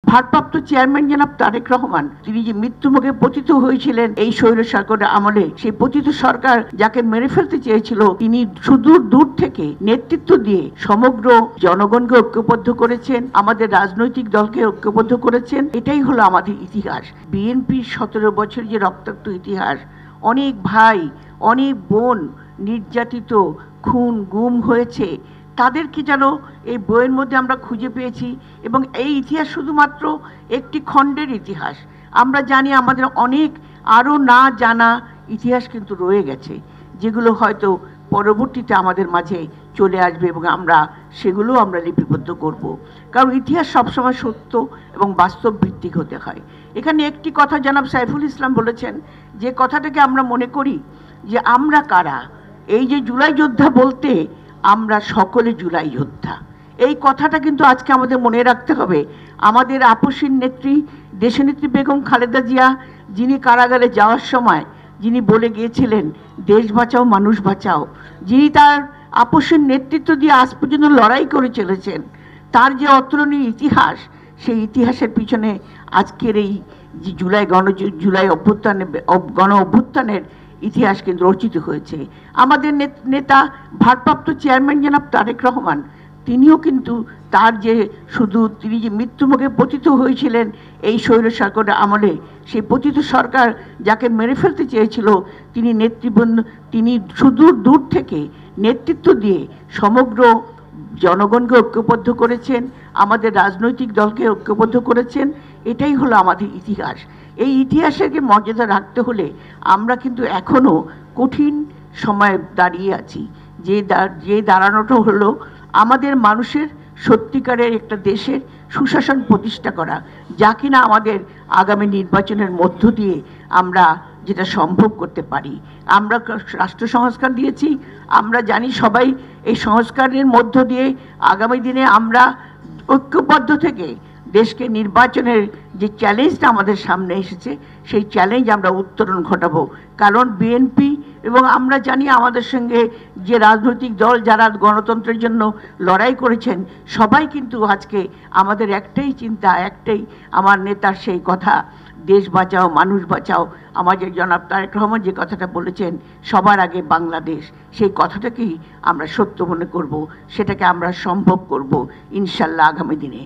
ভারপ্রাপ্ত চেয়ারম্যান জনাব তারেক রহমান, তিনি যে মৃত্যুমুখে পতিত হয়েছিলেন এই স্বৈর সরকারের আমলে, সেই পতিত সরকার যাকে মেরে ফেলতে চেয়েছিল, তিনি সুদূর দূর থেকে নেতৃত্ব দিয়ে সমগ্র জনগণকে ঐক্যবদ্ধ করেছেন, আমাদের রাজনৈতিক দলকে ঐক্যবদ্ধ করেছেন। এটাই হলো আমাদের ইতিহাস। বিএনপির 17 বছর যে রক্তাক্ত ইতিহাস, অনেক ভাই, অনেক বোন নির্যাতিত, খুন গুম হয়েছে, তাদেরকে যেন এই বইয়ের মধ্যে আমরা খুঁজে পেয়েছি। এবং এই ইতিহাস শুধুমাত্র একটি খণ্ডের ইতিহাস। আমরা জানি আমাদের অনেক আরও না জানা ইতিহাস কিন্তু রয়ে গেছে, যেগুলো হয়তো পরবর্তীতে আমাদের মাঝে চলে আসবে এবং সেগুলো আমরা লিপিবদ্ধ করব। কারণ ইতিহাস সবসময় সত্য এবং বাস্তব ভিত্তিক হতে হয়। এখানে একটি কথা জনাব সাইফুল ইসলাম বলেছেন, যে কথাটাকে আমরা মনে করি যে আমরা কারা। এই যে জুলাই যোদ্ধা বলতে আমরা সকলে জুলাই যোদ্ধা, এই কথাটা কিন্তু আজকে আমাদের মনে রাখতে হবে। আমাদের আপসীর নেত্রী দেশনেত্রী বেগম খালেদা জিয়া, যিনি কারাগারে যাওয়ার সময় যিনি বলে গিয়েছিলেন দেশ বাঁচাও মানুষ বাঁচাও, যিনি তার আপসীর নেতৃত্ব দিয়ে আজ পর্যন্ত লড়াই করে চলেছেন, তার যে অতুলনীয় ইতিহাস, সেই ইতিহাসের পিছনে আজকের এই যে জুলাই গণ অভ্যুত্থানের ইতিহাস কিন্তু রচিত হয়েছে। আমাদের নেতা ভারপ্রাপ্ত চেয়ারম্যান জনাব তারেক রহমান, তিনিও কিন্তু তিনি যে মৃত্যুমুখে পতিত হয়েছিলেন এই স্বৈর সরকারের আমলে, সেই পতিত সরকার যাকে মেরে ফেলতে চেয়েছিল, তিনি সুদূর দূর থেকে নেতৃত্ব দিয়ে সমগ্র জনগণকে ঐক্যবদ্ধ করেছেন, আমাদের রাজনৈতিক দলকে ঐক্যবদ্ধ করেছেন। এটাই হলো আমাদের ইতিহাস। এই ইতিহাসকে মর্যাদা রাখতে হলে আমরা কিন্তু এখনও কঠিন সময়ে দাঁড়িয়ে আছি। যে দাঁড়ানোটা হলো আমাদের মানুষের সত্যিকারের একটা দেশের সুশাসন প্রতিষ্ঠা করা, যা কিনা আমাদের আগামী নির্বাচনের মধ্য দিয়ে আমরা যেটা সম্ভব করতে পারি। আমরা রাষ্ট্র সংস্কার দিয়েছি, আমরা জানি সবাই এই সংস্কারের মধ্য দিয়ে আগামী দিনে আমরা ঐক্যবদ্ধ থেকে দেশকে নির্বাচনের যে চ্যালেঞ্জটা আমাদের সামনে এসেছে, সেই চ্যালেঞ্জ আমরা উত্তরণ ঘটাবো। কারণ বিএনপি এবং আমরা জানি আমাদের সঙ্গে যে রাজনৈতিক দল যারা গণতন্ত্রের জন্য লড়াই করেছেন, সবাই কিন্তু আজকে আমাদের একটাই চিন্তা, একটাই আমার নেতার সেই কথা, দেশ বাঁচাও মানুষ বাঁচাও। আমাদের জনাব তারেক রহমান যে কথাটা বলেছেন, সবার আগে বাংলাদেশ, সেই কথাটাকেই আমরা সত্য মনে করব, সেটাকে আমরা সম্ভব করব ইনশাল্লাহ আগামী দিনে।